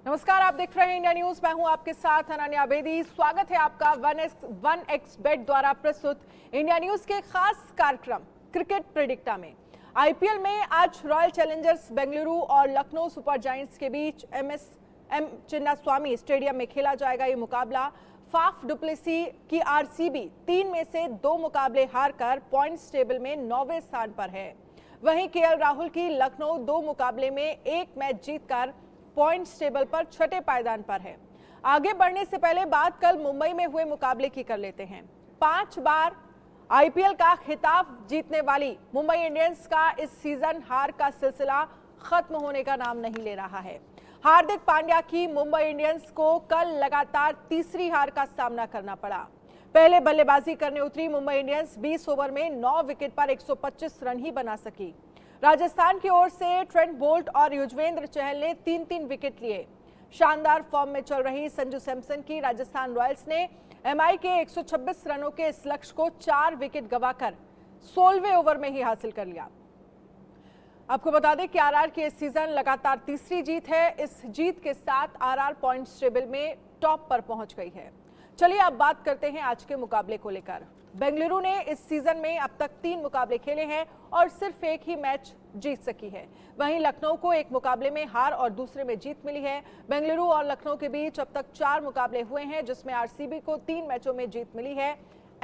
नमस्कार, आप देख रहे हैं इंडिया न्यूज। मैं हूं आपके साथ अनन्या बेदी। स्वागत है आपका वन एक्स बेट द्वारा प्रस्तुत इंडिया न्यूज के खास कार्यक्रम क्रिकेट प्रेडिक्टा में। आईपीएल में आज रॉयल चैलेंजर्स बेंगलुरु और लखनऊ सुपर जायंट्स के बीच एम चिन्नास्वामी स्टेडियम में खेला जाएगा। ये मुकाबला फाफ डुप्लेसी की आरसीबी 3 में से 2 मुकाबले हारकर पॉइंट्स टेबल में 9वें स्थान पर है। वहीं केएल राहुल की लखनऊ 2 मुकाबले में 1 मैच जीतकर पॉइंट्स टेबल पर छठे पायदान पर है। आगे बढ़ने से पहले बात कल मुंबई में हुए मुकाबले की कर लेते हैं। 5 बार आईपीएल का खिताब जीतने वाली मुंबई इंडियंस का इस सीजन हार का सिलसिला खत्म होने का नाम नहीं ले रहा है। हार्दिक पांड्या की मुंबई इंडियंस को कल लगातार तीसरी हार का सामना करना पड़ा। पहले बल्लेबाजी करने उतरी मुंबई इंडियंस 20 ओवर में 9 विकेट पर 125 रन ही बना सकी। राजस्थान की ओर से ट्रेंट बोल्ट और युजवेंद्र चहल ने 3-3 विकेट लिए। शानदार फॉर्म में चल रही संजू सैमसन की राजस्थान रॉयल्स ने एमआई के 126 रनों के इस लक्ष्य को 4 विकेट गंवाकर 16वें ओवर में ही हासिल कर लिया। आपको बता दें कि आरआर की इस सीजन लगातार तीसरी जीत है। इस जीत के साथ आरआर पॉइंट्स टेबल में टॉप पर पहुंच गई है। चलिए अब बात करते हैं आज के मुकाबले को लेकर। बेंगलुरु ने इस सीजन में अब तक 3 मुकाबले खेले हैं और सिर्फ एक ही मैच जीत सकी है। वहीं लखनऊ को एक मुकाबले में हार और दूसरे में जीत मिली है। बेंगलुरु और लखनऊ के बीच अब तक 4 मुकाबले हुए हैं, जिसमें आरसीबी को 3 मैचों में जीत मिली है।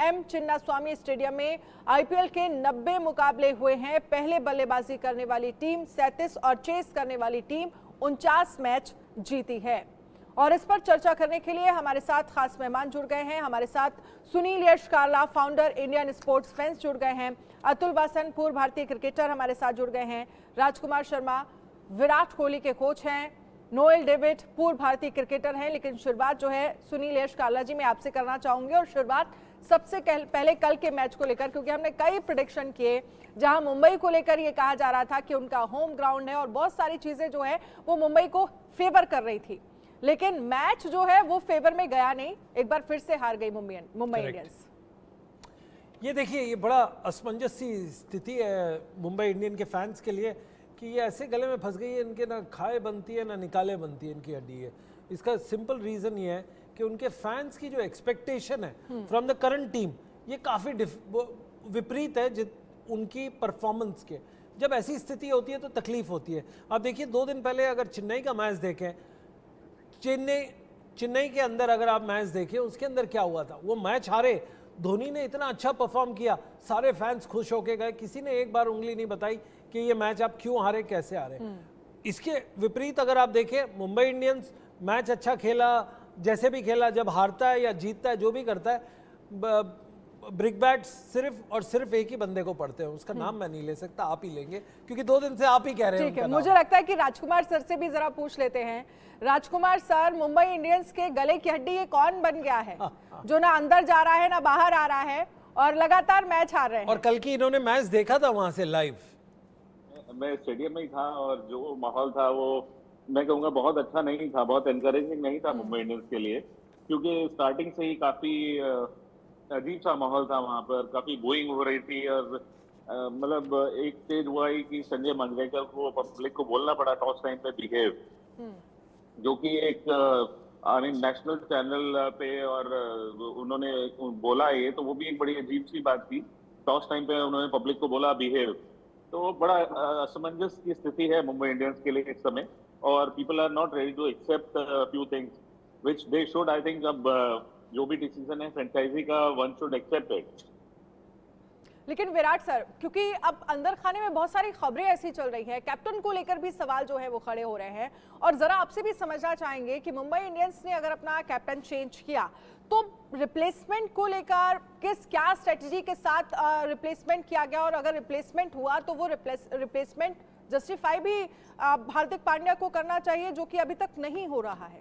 एम चिन्नास्वामी स्टेडियम में आईपीएल के 90 मुकाबले हुए हैं। पहले बल्लेबाजी करने वाली टीम 37 और चेस करने वाली टीम 49 मैच जीती है। और इस पर चर्चा करने के लिए हमारे साथ खास मेहमान जुड़ गए हैं। हमारे साथ सुनील यश कार्ला, फाउंडर इंडियन स्पोर्ट्स फैंस, जुड़ गए हैं। अतुल वासन, पूर्व भारतीय क्रिकेटर, हमारे साथ जुड़ गए हैं। राजकुमार शर्मा विराट कोहली के कोच हैं। नोएल डेविड पूर्व भारतीय क्रिकेटर हैं। लेकिन शुरुआत जो है सुनील यश कार्ला जी मैं आपसे करना चाहूंगी, और शुरुआत सबसे पहले कल के मैच को लेकर, क्योंकि हमने कई प्रेडिक्शन किए जहां मुंबई को लेकर ये कहा जा रहा था कि उनका होम ग्राउंड है और बहुत सारी चीजें जो है वो मुंबई को फेवर कर रही थी, लेकिन मैच जो है वो फेवर में गया नहीं। एक बार फिर से हार गई मुंबई इंडियंस। ये देखिए, ये बड़ा असमंजस सी स्थिति है मुंबई इंडियन के फैंस के लिए कि ये ऐसे गले में फंस गई है, इनके ना खाए बनती है ना निकाले बनती है इनकी हड्डी है। इसका सिंपल रीजन ये है कि उनके फैंस की जो एक्सपेक्टेशन है फ्रॉम द करंट टीम, ये काफी विपरीत है उनकी परफॉर्मेंस के। जब ऐसी स्थिति होती है तो तकलीफ होती है। आप देखिए 2 दिन पहले अगर चेन्नई का मैच देखें, चेन्नई के अंदर अगर आप मैच देखें, उसके अंदर क्या हुआ था, वो मैच हारे, धोनी ने इतना अच्छा परफॉर्म किया, सारे फैंस खुश होके गए, किसी ने एक बार उंगली नहीं बताई कि ये मैच आप क्यों हारे, कैसे हारे। इसके विपरीत अगर आप देखें, मुंबई इंडियंस मैच अच्छा खेला, जैसे भी खेला, जब हारता है या जीतता है जो भी करता है, ब्रिक बैट सिर्फ और सिर्फ एक ही बंदे को पढ़ते हैं, उसका नाम मैं नहीं ले सकता, आप ही लेंगे क्योंकि 2 दिन से आप ही कह रहे हैं। ठीक है, मुझे लगता है कि राजकुमार सर से भी जरा पूछ लेते हैं। राजकुमार सर, मुंबई इंडियंस के गले की हड्डी ये कौन बन गया है जो ना अंदर जा रहा है ना बाहर आ रहा है और लगातार मैच हार रहे हैं? और कल की इन्होंने मैच देखा था वहां से लाइव? मैं स्टेडियम में ही था और जो माहौल था वो मैं कहूँगा बहुत अच्छा नहीं था, बहुत एनकरेजिंग नहीं था मुंबई इंडियंस के लिए, क्योंकि स्टार्टिंग से ही काफी अजीब सा माहौल था वहां पर। काफी बोइंग हो रही थी और मतलब एक स्टेज हुआ ही कि संजय मंजरेकर को पब्लिक को बोलना पड़ा टॉस टाइम पे बिहेव, जो कि एक नेशनल चैनल पे, और उन्होंने बोला ये, तो वो भी एक बड़ी अजीब सी बात थी। टॉस टाइम पे उन्होंने पब्लिक को बोला बिहेव, तो बड़ा असमंजस की स्थिति है मुंबई इंडियंस के लिए इस समय, और people are not ready to accept few things which they should. I think अब जो भी डिसीजन है फ्रेंचाइजी का, वन शुड एक्सेप्ट इट। लेकिन विराट सर, क्योंकि अब अंदर खाने में बहुत सारी खबरें ऐसी चल रही है, कैप्टन को लेकर भी सवाल जो है वो खड़े हो रहे हैं, और जरा आपसे भी समझना चाहेंगे कि मुंबई इंडियंस ने अगर अपना कैप्टन चेंज किया तो रिप्लेसमेंट को लेकर क्या स्ट्रेटजी के साथ रिप्लेसमेंट किया गया, और अगर रिप्लेसमेंट हुआ तो वो रिप्लेसमेंट जस्टिफाई भी हार्दिक पांड्या को करना चाहिए, जो कि अभी तक नहीं हो रहा है।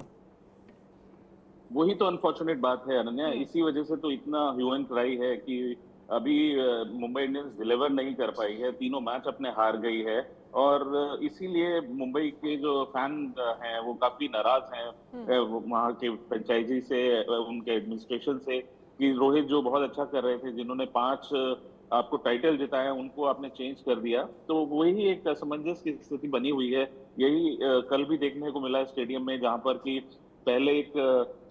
वही तो अनफॉर्चुनेट बात है अनन्या, इसी वजह से तो इतना ह्यू एंड क्राई है कि अभी मुंबई इंडियंस डिलीवर नहीं कर पाई है, 3 मैच अपने हार गई है, और इसीलिए मुंबई के जो फैन हैं वो काफी नाराज हैं वहाँ के फ्रेंचाइजी से, उनके एडमिनिस्ट्रेशन से, कि रोहित जो बहुत अच्छा कर रहे थे, जिन्होंने 5 आपको टाइटल जिताया उनको आपने चेंज कर दिया, तो वही एक असमंजस की स्थिति बनी हुई है। यही कल भी देखने को मिला स्टेडियम में, जहां पर कि पहले एक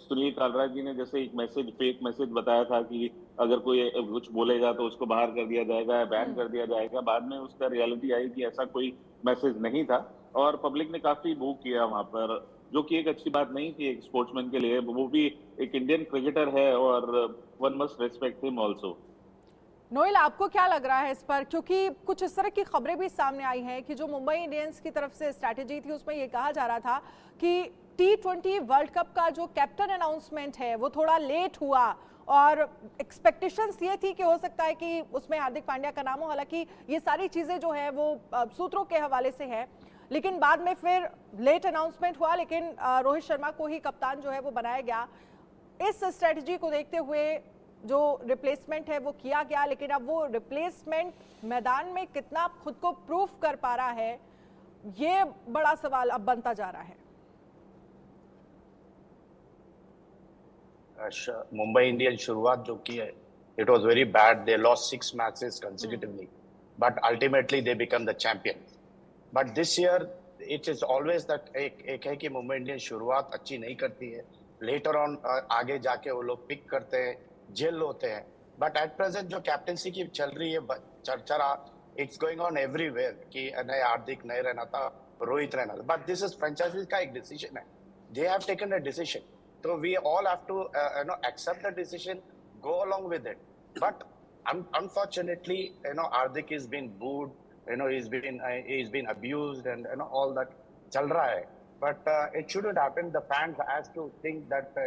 सुनील कालरा जी ने जैसे एक मैसेज, फेक मैसेज बताया था कि अगर कोई कुछ बोलेगा तो उसको बाहर कर दिया जाएगा, बैन कर दिया जाएगा। बाद में उसका रियलिटी आई कि ऐसा कोई मैसेज नहीं था और पब्लिक ने काफी बू किया वहां पर, जो कि एक अच्छी बात नहीं थी एक स्पोर्ट्समैन के लिए। वो भी एक इंडियन क्रिकेटर है और one must respect him also. Noel, आपको क्या लग रहा है इस पर, क्योंकि कुछ इस तरह की खबरें भी सामने आई हैं कि जो मुंबई इंडियंस की तरफ से स्ट्रैटेजी थी उसमें ये कहा जा रहा था कि T20 वर्ल्ड कप का जो कैप्टन अनाउंसमेंट है वो थोड़ा लेट हुआ और एक्सपेक्टेशंस ये थी कि हो सकता है कि उसमें हार्दिक पांड्या का नाम हो। हालांकि ये सारी चीजें जो है वो सूत्रों के हवाले से है, लेकिन बाद में फिर लेट अनाउंसमेंट हुआ, लेकिन रोहित शर्मा को ही कप्तान जो है वो बनाया गया। इस स्ट्रेटजी को देखते हुए जो रिप्लेसमेंट है वो किया गया, लेकिन अब वो रिप्लेसमेंट मैदान में कितना खुद को प्रूफ कर पा रहा है, ये बड़ा सवाल अब बनता जा रहा है। मुंबई इंडियंस शुरुआत जो की है, it was very bad. They lost 6 matches consecutively, but ultimately they become the champion. But this year it is always that एक है कि मुंबई इंडियंस शुरुआत अच्छी नहीं करती है, लेटर ऑन आगे जाके वो लोग पिक करते हैं, जेल होते हैं। बट एट प्रेजेंट जो कैप्टनसी की चल रही है चर्चा, इट्स गोइंग ऑन एवरीवेयर कि नए हार्दिक नहीं रहना था, रोहित रहना था। बट दिस इज फ्रेंचाइजी का एक डिसीजन है, they have taken a decision, so we all have to accept the decision, go along with it. But unfortunately, Hardik is been booed, he's been abused, and all that chal raha hai. But it shouldn't happen. The fans has to think that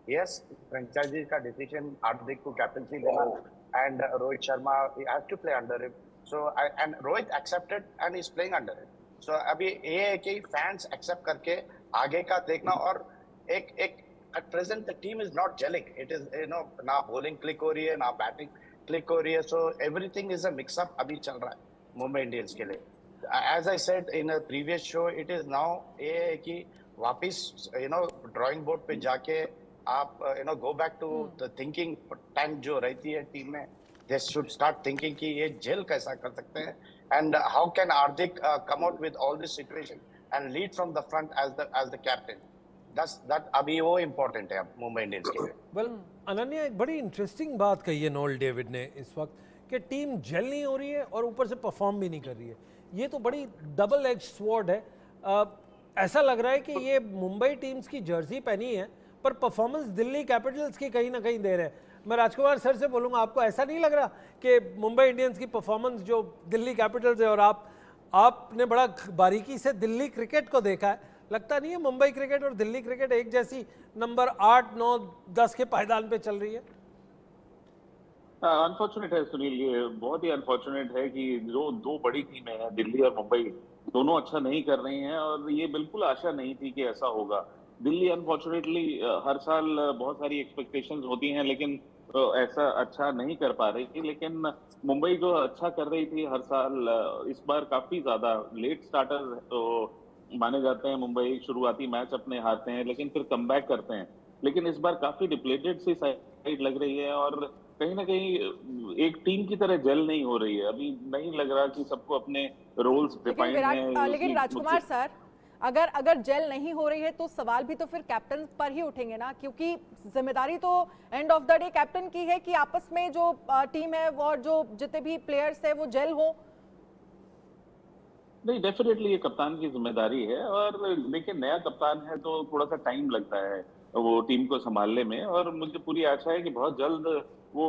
yes, franchise ka decision Hardik ko captaincy dena, and Rohit Sharma he has to play under him. So and Rohit accepted and he's playing under him. So अभी ये है कि fans accept करके आगे का देखना। और एक at present the team is not gelling. It is ना bowling click हो रही है, ना batting click हो रही है, so everything is a mix up अभी चल रहा है मुंबई इंडियंस के लिए। As I said in a previous show, it is now ये है कि वापिस drawing board पे जाके आप go back to the thinking tank जो रहती है टीम में, they should start thinking कि ये जेल कैसा कर सकते हैं, and how can Hardik come out with all this situation and lead from the front as the captain. That अभी वो इम्पोर्टेंट है अब मुंबई इंडियंस के लिए। वेल अनन्या, एक बड़ी इंटरेस्टिंग बात कही है नोएल डेविड ने इस वक्त कि टीम जेल नहीं हो रही है और ऊपर से परफॉर्म भी नहीं कर रही है। ये तो बड़ी डबल एज स्वॉर्ड है। ऐसा लग रहा है कि ये मुंबई टीम्स की जर्सी पहनी है पर परफॉर्मेंस दिल्ली कैपिटल्स की कहीं ना कहीं दे रहे हैं। मैं राजकुमार सर से बोलूँगा, आपको ऐसा नहीं लग रहा कि मुंबई इंडियंस की परफॉर्मेंस जो दिल्ली कैपिटल्स है, और आपने बड़ा बारीकी से दिल्ली क्रिकेट को देखा है, लगता नहीं है मुंबई क्रिकेट और दिल्ली क्रिकेट एक जैसी नंबर 8, 9, 10 के पायदान पे चल रही है? अनफॉर्चुनेट है सुनील, ये बहुत ही अनफॉर्चुनेट है कि जो दो बड़ी टीमें हैं दिल्ली और मुंबई, दोनों अच्छा नहीं कर रही हैं और ये बिल्कुल आशा नहीं थी कि ऐसा होगा। दिल्ली अनफॉर्चुनेटली हर साल बहुत सारी एक्सपेक्टेशंस होती हैं लेकिन ऐसा अच्छा नहीं कर पा रही थी, लेकिन मुंबई जो अच्छा कर रही थी हर साल, इस बार काफी ज्यादा लेट स्टार्टर तो माने जाते हैं। मुंबई शुरुआती मैच अपने हारते हैं लेकिन फिर कमबैक करते हैं, लेकिन इस बार काफी डिप्लेटेड सी साइड लग रही है और कहीं ना कहीं एक टीम की तरह जेल नहीं हो रही है। अभी नहीं लग रहा कि सबको अपने रोल्स डिफाइन हैं। लेकिन राजकुमार सर, अगर जेल नहीं हो रही है तो सवाल भी तो फिर कैप्टन पर ही उठेंगे ना, क्योंकि जिम्मेदारी तो end of the day captain की है कि आपस में जो टीम है और जो जितने भी प्लेयर्स है वो जेल हो। नहीं, डेफिनेटली ये कप्तान की जिम्मेदारी है और देखिए नया कप्तान है तो थोड़ा सा टाइम लगता है वो टीम को संभालने में, और मुझे पूरी आशा है कि बहुत जल्द वो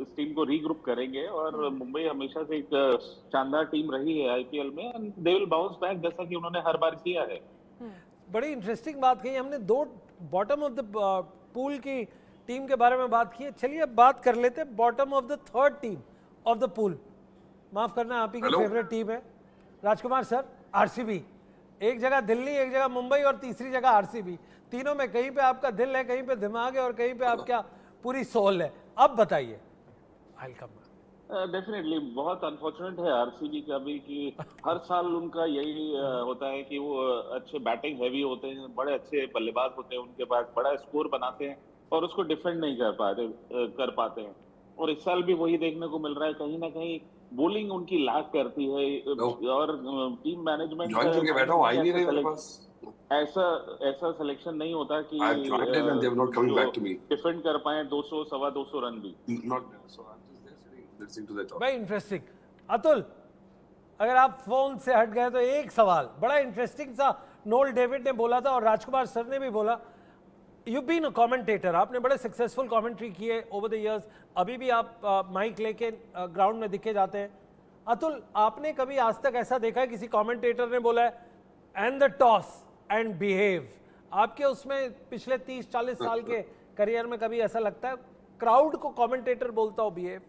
इस टीम को रीग्रुप करेंगे। और मुंबई हमेशा से एक शानदार टीम रही है आईपीएल में, and they will bounce back जैसा कि उन्होंने हर बार किया है। बड़ी इंटरेस्टिंग बात कही हमने, 2 बॉटम ऑफ द पूल की टीम के बारे में बात की है। चलिए अब बात कर लेते हैं bottom of the 3rd team of the pool. माफ करना, आप ही की फेवरेट टीम है राजकुमार सर, आरसीबी। एक जगह दिल्ली, एक जगह मुंबई और तीसरी जगह आरसीबी। तीनों में कहीं पे आपका दिल है, कहीं पे दिमाग है और कहीं पे आपका पूरी सोल है। अब बताइए। डेफिनेटली बहुत अनफॉर्चुनेट है आरसीबी का भी कि हर साल उनका यही होता है कि वो अच्छे बैटिंग हैवी होते हैं, बड़े अच्छे बल्लेबाज होते हैं उनके पास, बड़ा स्कोर बनाते हैं और उसको डिफेंड नहीं कर पाते हैं। और इस साल भी वही देखने को मिल रहा है। कहीं ना कहीं बॉलिंग उनकी लैक करती है और टीम मैनेजमेंट ज्वाइन करके बैठा हूँ, आ ही नहीं रही मेरे पास। ऐसा सिलेक्शन नहीं होता कि I've joined in and they're not coming back to me. Defend कर पाए 200 सवा 200 रन भी। Not so I'm just there sitting listening to the talk. भाई इंटरेस्टिंग। अतुल, अगर आप फोन से हट गए तो एक सवाल बड़ा इंटरेस्टिंग सा नोल डेविड ने बोला था और राजकुमार सर ने भी बोला। यू बीन अ कमेंटेटर, आपने बड़े सक्सेसफुल कमेंट्री किए ओवर द इयर्स, अभी भी आप माइक लेके ग्राउंड में दिखे जाते हैं। अतुल, आपने कभी आज तक ऐसा देखा है किसी कमेंटेटर ने बोला है and the toss and behave? आपके उसमें पिछले 30-40 साल के करियर में कभी ऐसा लगता है क्राउड को कमेंटेटर बोलता हो बिहेव?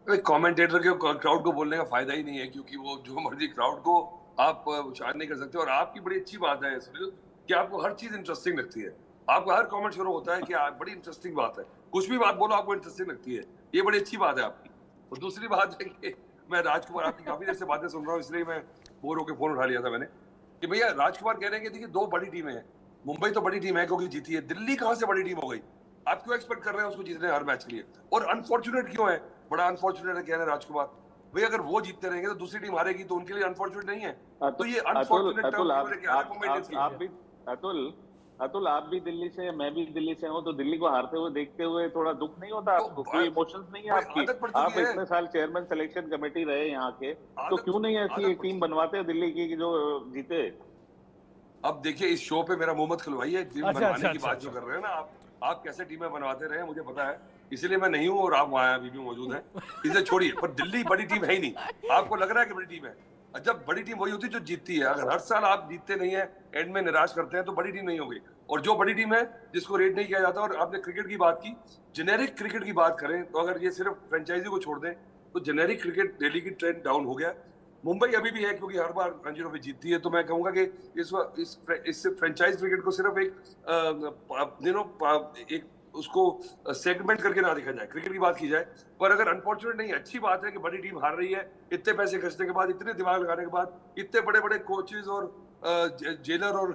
कमेंटेटर के क्राउड को बोलने का फायदा ही नहीं है, क्योंकि वो जो मर्जी क्राउड को आप शायद नहीं कर सकते। और आपकी बड़ी अच्छी बात है सुनील कि आपको हर चीज इंटरेस्टिंग लगती है। आपका हर कमेंट शुरू होता है कि बड़ी इंटरेस्टिंग बात है, कुछ भी बात बोलो आपको इंटरेस्टिंग लगती है। ये बड़ी अच्छी बात है आपकी। और दूसरी बात है कि मैं राजकुमार आपकी काफी देर से बातें सुन रहा हूँ, इसलिए मैं बोर होकर फोन उठा लिया था मैंने कि भैया राजकुमार कह रहे हैं कि देखिए 2 बड़ी टीमें हैं। मुंबई तो बड़ी टीम है क्योंकि जीती है, दिल्ली कहाँ से बड़ी टीम हो गई? आप क्यों एक्सपेक्ट कर रहे हैं उसको जीतने हर मैच के लिए? और अनफॉर्चुनेट क्यों है? बड़ा अनफॉर्चुनेट है कह रहे हैं राजकुमार। भाई अगर वो जीतते रहेंगे तो दूसरी टीम हारेगी, तो उनके लिए अनफॉर्चुनेट नहीं है। तो ये अनफॉर्चुनेट अतुल आप भी दिल्ली से, मैं भी दिल्ली से हूँ, तो दिल्ली को हारते हुए देखते हुए थोड़ा दुख नहीं होता आपको? कोई इमोशंस नहीं है आपकी? आप इतने साल चेयरमैन सिलेक्शन कमेटी रहे यहाँ के, तो क्यों नहीं ऐसी एक टीम बनवाते दिल्ली की जो जीते? अब देखिए इस शो पे मेरा मुंह मत खुलवाइए। टीम बनवाने की बात जो कर रहे हैं ना आप कैसे टीमें बनवाते रहे मुझे पता है, इसलिए मैं नहीं हूँ और आप वहाँ अभी भी मौजूद हैं, इसे छोड़िए। पर दिल्ली बड़ी टीम है ही नहीं। आपको लग रहा है कि बड़ी टीम है? जब बड़ी टीम वही होती है जो जीतती है। अगर हर साल आप जीतते नहीं है, एंड में निराश करते हैं, तो बड़ी टीम नहीं होगी। और जो बड़ी टीम है जिसको रेट नहीं किया जाता, और आपने क्रिकेट की बात की, जेनेरिक क्रिकेट की बात करें तो अगर ये सिर्फ फ्रेंचाइजी को छोड़ दें तो जेनेरिक क्रिकेट दिल्ली की ट्रेंड डाउन हो गया। मुंबई अभी भी है क्योंकि हर बार रणजी ट्रॉफी जीतती है। तो मैं कहूंगा कि इस फ्रेंचाइज क्रिकेट को सिर्फ एक उसको सेगमेंट करके ना देखा जाए, क्रिकेट की बात की जाए। पर अगर अनफॉर्चुनेट नहीं, अच्छी बात है कि बड़ी टीम हार रही है, इतने पैसे खर्चने के बाद, इतने दिमाग लगाने के बाद, इतने बड़े बड़े कोचेज और जेलर और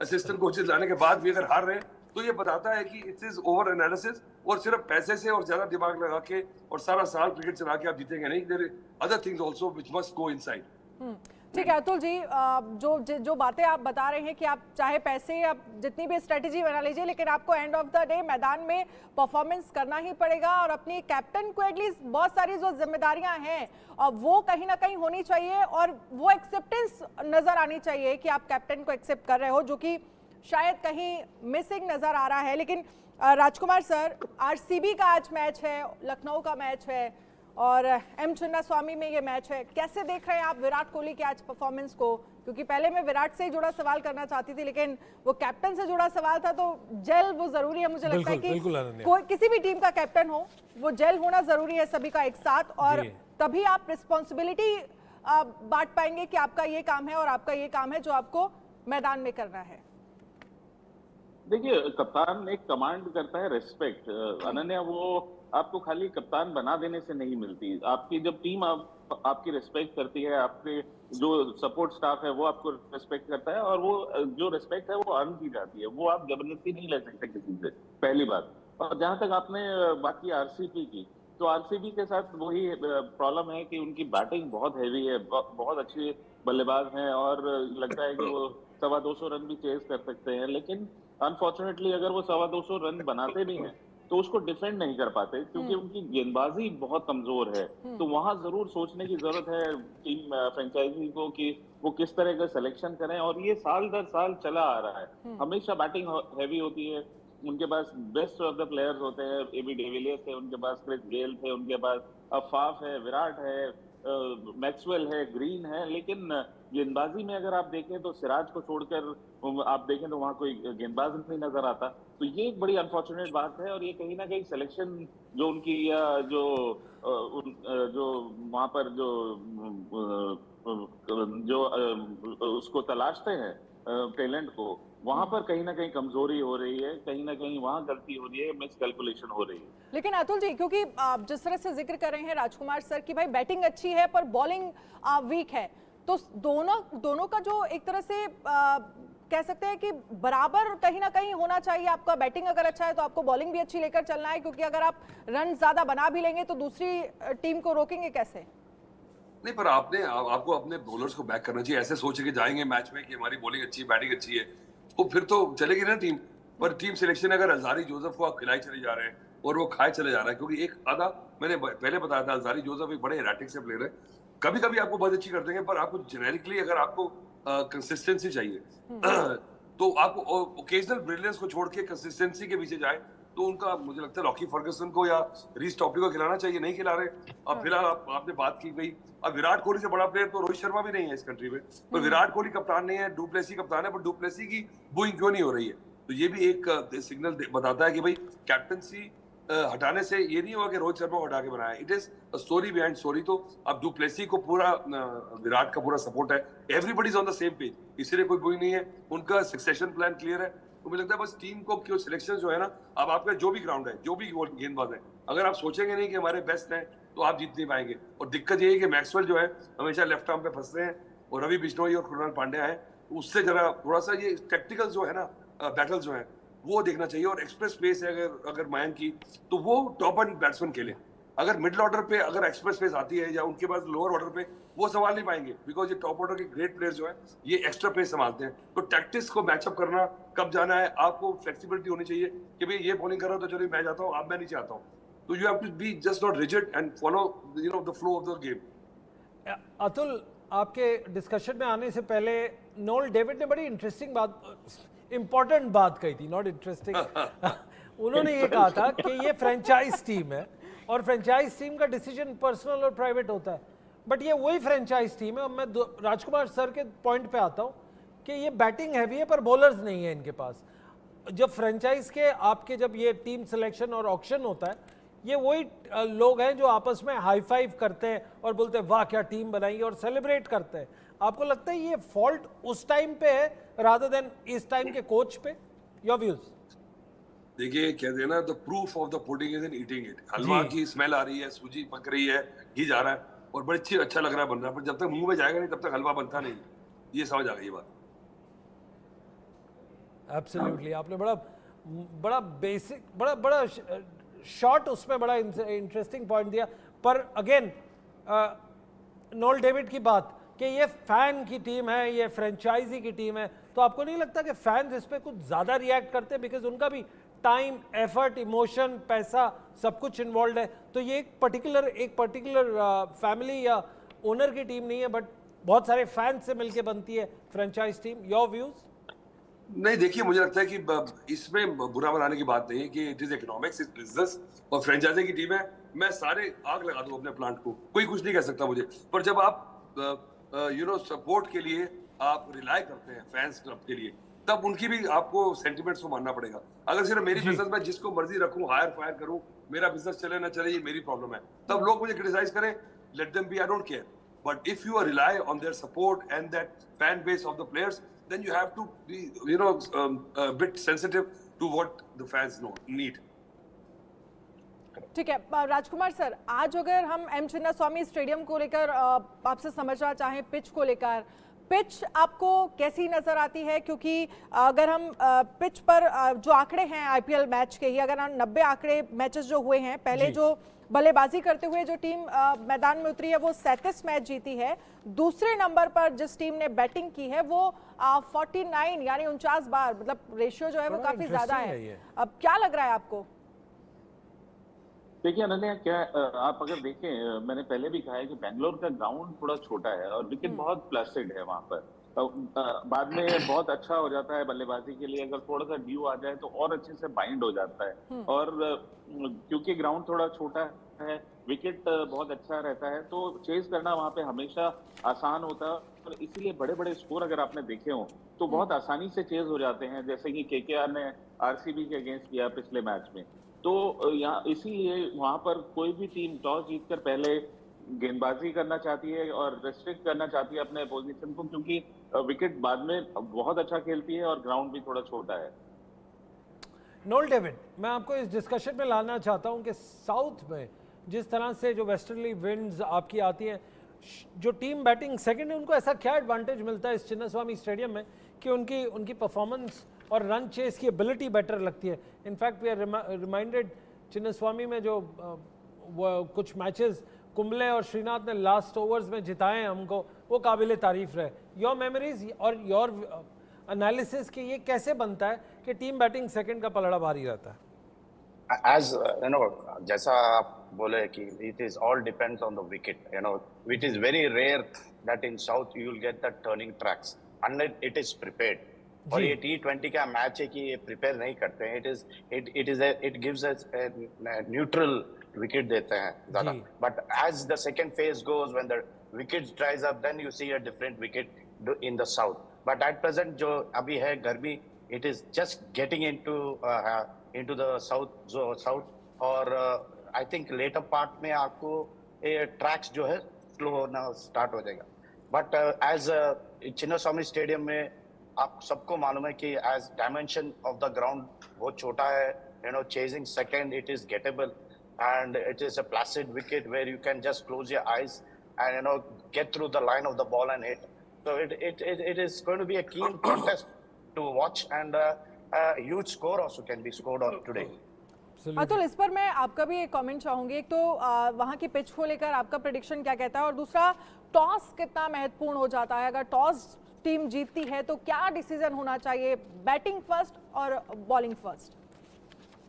असिस्टेंट कोचेज लाने के बाद भी अगर हार रहे हैं, तो ये बताता है कि इट इज ओवर एनालिसिस। और सिर्फ पैसे से और ज्यादा दिमाग लगा के और सारा साल क्रिकेट चला के आप जीतेंगे नहीं। There other things also which must go inside. ठीक है अतुल जी, जो बातें आप बता रहे हैं कि आप चाहे पैसे, आप जितनी भी स्ट्रेटेजी बना लीजिए, लेकिन आपको एंड ऑफ द डे मैदान में परफॉर्मेंस करना ही पड़ेगा। और अपनी कैप्टन को एटलीस्ट बहुत सारी जो जिम्मेदारियां हैं और वो कहीं ना कहीं होनी चाहिए, और वो एक्सेप्टेंस नजर आनी चाहिए कि आप कैप्टन को एक्सेप्ट कर रहे हो, जो कि शायद कहीं मिसिंग नजर आ रहा है। लेकिन राजकुमार सर, आरसीबी का आज मैच है, लखनऊ का मैच है और एम चिन्नास्वामी में ये मैच है। कैसे देख रहे हैं आप विराट कोहली के आज परफॉर्मेंस को? क्योंकि पहले मैं विराट से ही जुड़ा सवाल करना चाहती थी, लेकिन वो कैप्टन से जुड़ा सवाल था, तो जेल वो जरूरी है। मुझे लगता है कि कोई किसी भी टीम का कैप्टन हो, वो जेल होना जरूरी है सभी का एक साथ, और तभी आप रिस्पॉन्सिबिलिटी बांट पाएंगे कि आपका ये काम है और आपका ये काम है जो आपको मैदान में करना है। देखिए, कप्तान एक कमांड करता है रेस्पेक्ट। अनन्या, वो आपको खाली कप्तान बना देने से नहीं मिलती। आपकी जब टीम आपकी रिस्पेक्ट करती है, आपके जो सपोर्ट स्टाफ है वो आपको रिस्पेक्ट करता है, और वो जो रिस्पेक्ट है वो अर्न की जाती है, वो आप जबरदस्ती नहीं ले सकते किसी से, पहली बात। और जहां तक आपने बात की आरसीबी की, तो आरसीबी के साथ वही प्रॉब्लम है कि उनकी बैटिंग बहुत हैवी है, बहुत अच्छे बल्लेबाज हैं, और लगता है कि वो 225 रन भी चेज कर सकते हैं। लेकिन अनफॉर्चुनेटली अगर वो 225 रन बनाते भी हैं तो उसको डिफेंड नहीं कर पाते, क्योंकि उनकी गेंदबाजी बहुत कमजोर है। तो वहां जरूर सोचने की जरूरत है टीम फ्रेंचाइजी को कि वो किस तरह का सिलेक्शन करें। और ये साल दर साल चला आ रहा है, हमेशा बैटिंग हैवी होती है। उनके पास बेस्ट ऑफ द प्लेयर्स होते हैं, एबी डिविलियर्स थे उनके पास, क्रिस गेल थे उनके पास, अफाफ है, विराट है, मैक्सवेल है, ग्रीन है। लेकिन गेंदबाजी में अगर आप देखें तो सिराज को छोड़कर आप देखें तो वहां कोई गेंदबाज नहीं नजर आता। तो ये एक बड़ी अनफॉर्चुनेट बात है, और ये कहीं ना कहीं सिलेक्शन जो उनकी या जो वहां पर जो उसको तलाशते हैं टैलेंट को, वहां पर कहीं ना कहीं कमजोरी हो रही है, कहीं ना कहीं वहां गलती हो रही है, मिस कैलकुलेशन हो रही है। लेकिन अतुल जी, क्योंकि आप जिस तरह से जिक्र कर रहे हैं राजकुमार सर की भाई बैटिंग अच्छी है पर बॉलिंग वीक है, तो दोनों का जो एक तरह से कह सकते हैं कि बराबर कहीं ना कहीं होना चाहिए। आपका बैटिंग अगर अच्छा है तो आपको बॉलिंग भी अच्छी लेकर चलना है, क्योंकि अगर आप रन ज्यादा बना भी लेंगे तो दूसरी टीम को रोकेंगे कैसे? नहीं, पर आपको अपने बॉलर्स को बैक करना चाहिए। ऐसे सोच के जाएंगे मैच में कि हमारी बॉलिंग अच्छी है, बैटिंग अच्छी है, तो फिर तो चलेगी ना टीम। पर टीम सिलेक्शन अगर अज़ारी जोसेफ को आप खिलाए चले जा रहे हैं और वो खाए चले जा रहा है, क्योंकि एक आधा मैंने पहले बताया था, अज़ारी जोसेफ एक बड़े एराटिक से प्लेयर है। कभी कभी आपको बहुत अच्छी कर देंगे, पर आपको जेनेरिकली अगर आपको कंसिस्टेंसी चाहिए तो आपको ओकेजनल ब्रिलियंस को छोड़ के कंसिस्टेंसी के पीछे जाए, तो उनका मुझे लगता है रॉकी फर्गुसन को या रीस टॉपली को खिलाना चाहिए। नहीं खिला रहे। अब फिलहाल आपने बात की गई, अब विराट कोहली से बड़ा प्लेयर तो रोहित शर्मा भी नहीं है इस कंट्री में, तो विराट कोहली कप्तान नहीं है, डुप्लेसी कप्तान है, पर डुप्लेसी की बूइंग क्यों नहीं हो रही है? तो ये भी एक सिग्नल बताता है कि भाई कैप्टनसी हटाने से ये नहीं हुआ कि रोहित शर्मा को हटा के बनाया। It is a story behind story. तो अब डुप्लेसी को पूरा विराट का पूरा सपोर्ट है, everybody is on the same page, इसलिए कोई बुई नहीं है, उनका सक्सेशन प्लान क्लियर है। तो मुझे लगता है बस टीम को क्यों सिलेक्शन जो है ना, अब आपका जो भी ग्राउंड है, जो भी गेंदबाज है, अगर आप सोचेंगे नहीं कि हमारे बेस्ट हैं तो आप जीत नहीं पाएंगे। और दिक्कत ये है कि मैक्सवेल जो है हमेशा लेफ्ट आर्म पे फंस रहे हैं, और रवि बिश्नोई और कृणाल पांड्या है, तो उससे जरा थोड़ा सा ये टेक्निकल जो है ना बैटल जो है वो देखना चाहिए। और एक्सप्रेस पेस है अगर मयंक की, तो वो टॉप एंड बैट्समैन खेले। अगर मिडिल ऑर्डर पे अगर एक्सप्रेस पेस आती है या उनके पास लोअर ऑर्डर पे, वो संभाल नहीं पाएंगे, बिकॉज ये टॉप ऑर्डर के ग्रेट प्लेयर्स जो है ये एक्स्ट्रा पेस संभालते हैं। तो टैक्टिक्स को मैचअप करना, कब जाना है, आपको फ्लेक्सिबिलिटी होनी चाहिए कि भाई ये बॉलिंग कर रहा हूं तो चलो मैं जाता हूं, अब मैं नीचे आता हूं। तो you have to be just not rigid and follow the flow of the game. Atul, आपके डिस्कशन में आने से पहले नोल डेविड ने बड़ी इंटरेस्टिंग बात, इंपॉर्टेंट बात कही थी, नॉट इंटरेस्टिंग उन्होंने ये कहा था कि ये फ्रेंचाइज टीम है और फ्रेंचाइज टीम का डिसीजन पर्सनल और प्राइवेट होता है, बट ये वही फ्रेंचाइज टीम है। और मैं राजकुमार सर के पॉइंट पे आता हूँ कि ये बैटिंग हैवी है पर बॉलर्स नहीं है इनके पास। जब फ्रेंचाइज के आपके जब ये टीम सिलेक्शन और ऑक्शन होता है, ये वही लोग हैं जो आपस में हाई फाइव करते हैं और बोलते हैं वाह क्या टीम बनाई और सेलिब्रेट करते हैं। आपको लगता है ये फॉल्ट उस टाइम पे है रादर देन इस टाइम के कोच पे? Your views? देखिए, कहते हैं ना, the proof of the pudding is in eating it. हलवा की स्मेल आ रही है, सूजी पक रही है, घी जा रहा है और बड़ी अच्छा लग रहा है, बन रहा है, पर जब तक मुंह में जाएगा नहीं तब तक हलवा बनता नहीं। ये समझ आ गई ये बात। एब्सोल्युटली, आपने बड़ा बेसिक बड़ा शॉर्ट उसमें बड़ा इंटरेस्टिंग पॉइंट दिया। पर अगेन नोल डेविड की बात कि ये फैन की टीम है, ये फ्रेंचाइजी की टीम है, तो आपको नहीं लगता कि फैंस इस पे कुछ ज्यादा रिएक्ट करते हैं? बिकॉज उनका भी टाइम, एफर्ट, इमोशन, पैसा सब कुछ इन्वॉल्व है। तो ये एक पर्टिकुलर फैमिली या ओनर की टीम नहीं है, बट बहुत सारे फैंस से मिलके बनती है फ्रेंचाइज टीम। Your views? नहीं, देखिए, मुझे लगता है कि इसमें बुरा बनाने की बात नहीं है कि it is economics, is business. और फ्रेंचाइजी की टीम है, मैं सारे आग लगा दूं अपने प्लांट को, कोई कुछ नहीं कह सकता मुझे। पर जब आप सपोर्ट के लिए आप रिलाय करते हैं फैंस क्लब के लिए, तब उनकी भी आपको सेंटिमेंट्स को मानना पड़ेगा। अगर सिर्फ मेरी बिजनेस में जिसको मर्जी रखूं, हायर फायर करूं, मेरा बिजनेस चले ना चले, ये मेरी प्रॉब्लम है, तब लोग मुझे क्रिटिसाइज करें, let them be, I don't care. But if you rely on their support and that fan base of the players, then you have to be, a bit sensitive to what the fans need. ठीक है राजकुमार sir, आज अगर हम M Chinnaswamy stadium को लेकर आपसे समझना चाहें, पिच को लेकर, पिच आपको कैसी नजर आती है? क्योंकि अगर हम पिच पर जो आंकड़े हैं आईपीएल मैच के ही, अगर हम 90 आंकड़े मैचेस जो हुए हैं, पहले जो बल्लेबाजी करते हुए जो टीम मैदान में उतरी है वो 37 मैच जीती है। दूसरे नंबर पर जिस टीम ने बैटिंग की है वो 49 यानी 49 बार, मतलब रेशियो जो है वो काफी ज्यादा है। अब क्या लग रहा है आपको? देखिए अनन्या, क्या आप अगर देखें, मैंने पहले भी कहा है कि बेंगलोर का ग्राउंड थोड़ा छोटा है और विकेट बहुत प्लास्टिड है वहां पर। बाद में बहुत अच्छा हो जाता है बल्लेबाजी के लिए, अगर थोड़ा सा ड्यू आ जाए तो और अच्छे से बाइंड हो जाता है। और क्योंकि ग्राउंड थोड़ा छोटा है, विकेट बहुत अच्छा रहता है, तो चेज करना वहां पे हमेशा आसान होता है। और इसीलिए बड़े बड़े स्कोर अगर आपने देखे हो तो बहुत आसानी से चेज हो जाते हैं, जैसे कि केकेआर ने आरसीबी के अगेंस्ट किया पिछले मैच में। तो यहाँ इसीलिए वहां पर कोई भी टीम टॉस जीतकर पहले गेंदबाजी करना चाहती है और रेस्ट्रिक्ट करना चाहती है अपने पोजीशन को, क्योंकि विकेट बाद में बहुत अच्छा खेलती है और ग्राउंड भी थोड़ा छोटा है। नोल डेविड, मैं आपको इस डिस्कशन में लाना चाहता हूं कि साउथ में जिस तरह से जो वेस्टर्नली विंड्स आपकी आती हैं, जो टीम बैटिंग सेकंड है, उनको ऐसा क्या एडवांटेज मिलता है इस चिन्नास्वामी स्टेडियम में कि उनकी उनकी परफॉर्मेंस और रन चेस की एबिलिटी बेटर लगती है। In fact we are reminded Chinnaswamy में जो वो कुछ मैचेस कुंबले और श्रीनाथ ने लास्ट ओवर्स में जिताए हैं हमको, वो काबिल तारीफ रहे। योर मेमोरीज और योर एनालिसिस कि ये कैसे बनता है कि टीम बैटिंग सेकंड का पलड़ा भारी रहता है? As जैसा आप बोले कि it is all depends on the wicket. It is very rare that in South you will get the turning tracks unless it is prepared. और ये T20 का मैच है कि ये प्रिपेयर नहीं करते हैं. It gives us a neutral wicket देते हैं ज़्यादा. But as the second phase goes, when the wickets dries up, then you see a different wicket in the South. But at present जो अभी है गर्मी, it is just getting into the south और I think later part में आपको tracks जो है slow होना start हो जाएगा. But as चिन्नास्वामी स्टेडियम में आप सबको मालूम है कि as dimension of the ground बहुत छोटा है, chasing second it is gettable and it is a placid wicket where you can just close your eyes and get through the line of the ball and hit. So it is going to be a keen contest to watch and a huge score also can be scored on today. Atul, इस पर मैं आपका भी एक comment चाहूंगी। एक तो वहां की पिच को लेकर आपका प्रेडिक्शन क्या कहता है, और दूसरा टॉस कितना महत्वपूर्ण हो जाता है? अगर टॉस टीम जीतती है तो क्या डिसीजन होना चाहिए, बैटिंग फर्स्ट और बॉलिंग फर्स्ट?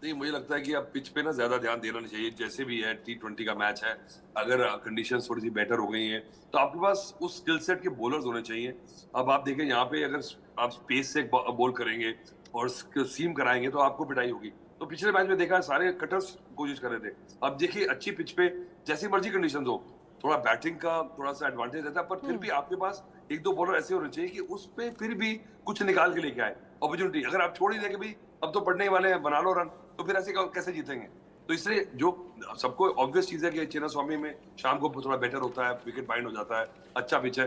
नहीं, मुझे लगता है कि अब पिच पे ना ज्यादा ध्यान देना नहीं चाहिए। जैसे भी है T20 का मैच है, अगर कंडीशंस थोड़ी सी बेटर हो गई हैं तो आपके पास उस स्किल सेट के बॉलर्स होने चाहिए। अब आप देखें यहाँ पे अगर आप स्पेस से बॉल करेंगे और सीम कराएंगे तो आपको पिटाई होगी। तो पिछले मैच में देखा सारे कटर्स कोशिश कर रहे थे। अब देखिए अच्छी पिच पे जैसी मर्जी कंडीशन हो, थोड़ा बैटिंग का थोड़ा सा एडवांटेज रहता है, पर फिर भी आपके पास एक दो बॉलर ऐसे होने चाहिए कि उस पे फिर भी कुछ निकाल के लेके आए अपॉर्चुनिटी। अगर आप छोड़ ही दें कि भाई अब तो पढ़ने ही वाले हैं, बना लो रन, तो फिर ऐसे कैसे जीतेंगे? तो इसलिए जो सबको ऑब्वियस चीज है कि चिन्नास्वामी में शाम को थोड़ा बेटर होता है, विकेट बाइंड हो जाता है, अच्छा पिच है,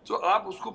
तो आप उसको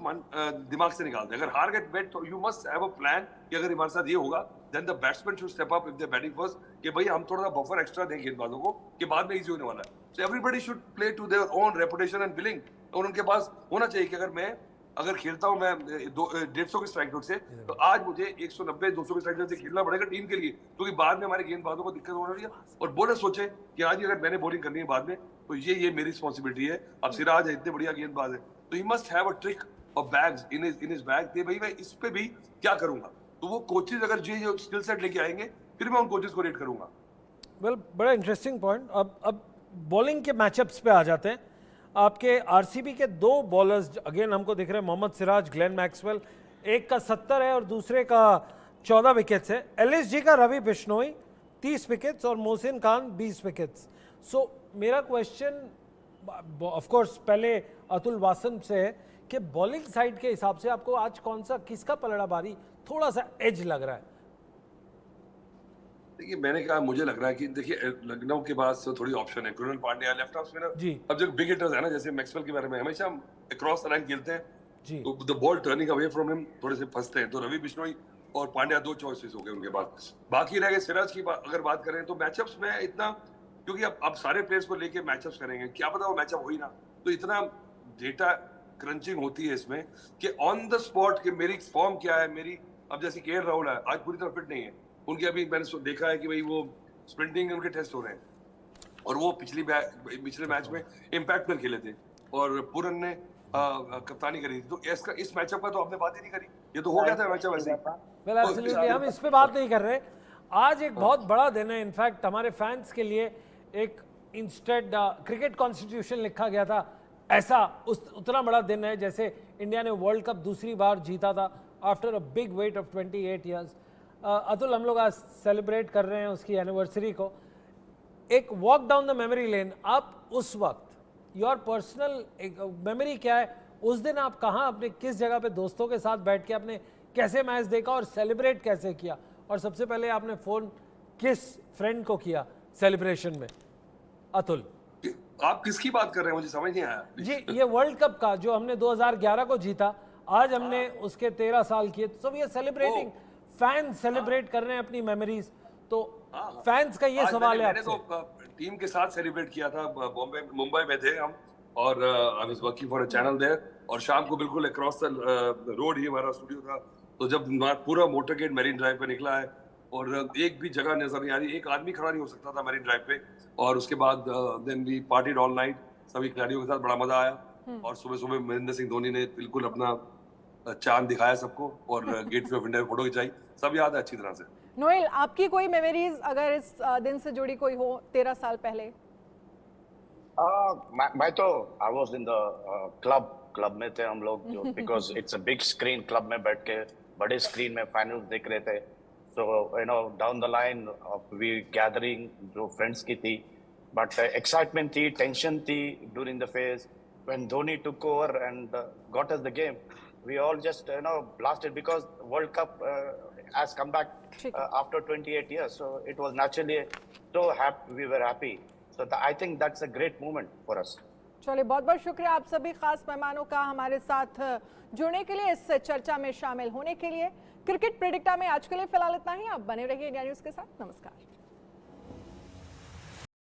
दिमाग से निकालते हैं। अगर हार गेट बेट तो you must have a plan कि अगर हमारे साथ ये होगा then the batsman should step up if they batting first, कि भाई हम थोड़ा सा बफर एक्स्ट्रा दें गेंदबाजों को कि बाद में इजी होने वाला है। So everybody should play to their own reputation and billing, और उनके पास होना चाहिए कि अगर मैं खेलता हूं मैं 150 के स्ट्राइक रेट से, तो आज मुझे 190-200 के स्ट्राइक रेट से खेलना पड़ेगा टीम के लिए, क्योंकि बाद में हमारे गेंदबाजों को दिक्कत होने वाली है। और बॉलर सोचे कि आज अगर मैंने बॉलिंग करनी है बाद में, तो ये मेरी रिस्पॉन्सिबिलिटी है। अब सिराज है, इतने बढ़िया गेंदबाज है, तो he must have a trick of bags in his bag कि भाई मैं इस पे भी क्या करूंगा। तो वो कोचेज अगर जो स्किल सेट लेके आएंगे, फिर मैं उन कोचेज को रेट करूंगा। वेल, बड़ा इंटरेस्टिंग पॉइंट। अब बॉलिंग के मैचअप्स पे आ जाते हैं। आपके आरसीबी के दो बॉलर्स अगेन हमको दिख रहे हैं, मोहम्मद सिराज, ग्लेन मैक्सवेल, एक का 70 है और दूसरे का 14 विकेट्स है। एलएसजी का रवि बिश्नोई 30 विकेट्स और मोहसिन खान 20 विकेट्स। सो मेरा क्वेश्चन ऑफ कोर्स पहले अतुल वासन से है कि बॉलिंग साइड के हिसाब से आपको आज कौन सा, किसका पलड़ा भारी थोड़ा सा एज लग रहा है? देखिए, मैंने कहा मुझे लग रहा है कि देखिए लखनऊ के पास थोड़ी ऑप्शन है। Krunal Pandya left half spinner जी। अब जो बिग हिटर्स है ना, जैसे मैक्सवेल के बारे में हमेशा हम अक्रॉस द लाइन खेलते हैं जी, तो the ball turning away from him थोड़े से फंसते हैं। तो रवि बिश्नोई और पांड्या दो चॉइसेस हो गए उनके पास। बाकी रह गए सिराज की अगर बात करें तो मैचअप्स में इतना, क्योंकि अब सारे प्लेयर्स को लेके मैचअप्स करेंगे, क्या पता वो मैचअप हो ही ना, तो इतना डेटा क्रंचिंग होती है इसमें कि ऑन द स्पॉट कि मेरी फॉर्म क्या है मेरी। अब जैसे केएल राहुल है, आज पूरी तरह फिट नहीं है, उनके अभी मैंने देखा है कि भाई वो स्प्रिंटिंग उनके टेस्ट हो रहे हैं, और वो पिछले मैच में इम्पैक्ट पर खेले थे और पूरन ने कप्तानी करी थी। तो इस मैचअप का तो आपने बात ही नहीं करी, ये तो हो गया था मैचअप ऐसे ही। वेल एब्सोल्युटली, हम इस पे बात नहीं कर रहे। आज एक बहुत बड़ा दिन है, इनफैक्ट हमारे फैंस के लिए एक इंस्टेड क्रिकेट कॉन्स्टिट्यूशन लिखा गया था, ऐसा उतना बड़ा दिन है जैसे इंडिया ने वर्ल्ड कप दूसरी बार जीता था after a big weight of 28 years. Atul, हम लोग आज सेलिब्रेट कर रहे हैं उसकी एनिवर्सरी को। एक walk down the memory lane, आप उस वक्त योर पर्सनल मेमोरी क्या है? उस दिन आप कहाँ, अपने किस जगह पे दोस्तों के साथ बैठ के आपने कैसे मैच देखा और सेलिब्रेट कैसे किया? और सबसे पहले आपने फोन किस फ्रेंड को किया सेलिब्रेशन में? अतुल, आप किसकी बात कर रहे हैं, मुझे समझ नहीं आया जी। ये वर्ल्ड कप का जो हमने 2011 को जीता, आज हमने उसके 13 साल किए, तो we are celebrating. Fans celebrate कर रहे हैं अपनी मेमोरीज, तो फैंस का ये सवाल है आपसे। मैंने तो टीम के साथ सेलिब्रेट किया था, मुंबई में थे हम, और I was working for a channel there, और शाम को बिल्कुल अक्रॉस द रोड ही हमारा स्टूडियो था, तो जब पूरा मोटरगेट मैरिन ड्राइव पे निकला है और एक भी जगह नजर नहीं आ रही, एक आदमी खड़ा नहीं हो सकता था मैरिन ड्राइव पे। और उसके बाद then we partied all night, सभी खिलाड़ियों के साथ बड़ा मजा आया। और सुबह सुबह महेंद्र सिंह धोनी ने बिल्कुल अपना चांद दिखाया सबको और gateway of India photo खिंचाई, सब याद है अच्छी तरह से। नोएल, आपकी कोई मेमोरीज अगर इस दिन से जुड़ी कोई हो 13 साल पहले? मैं तो I was in the club में थे हम लोग, जो because it's a big screen, club में बैठ के बड़े स्क्रीन में फाइनल्स देख रहे थे। So you know down the line of we gathering जो फ्रेंड्स की थी, बट एक्साइटमेंट थी, टेंशन थी during the phase when Dhoni took over and got us the game. We all just you know blasted because World Cup has come back after 28 years, so it was naturally so happy, we were happy, so I think that's a great moment for us. चलिए, बहुत बहुत शुक्रिया आप सभी खास मेहमानों का हमारे साथ जुड़ने के लिए, इस चर्चा में शामिल होने के लिए। क्रिकेट प्रेडिक्टा में आज के लिए फिलहाल इतना ही। आप बने रहिए इंडिया न्यूज़ के साथ। नमस्कार।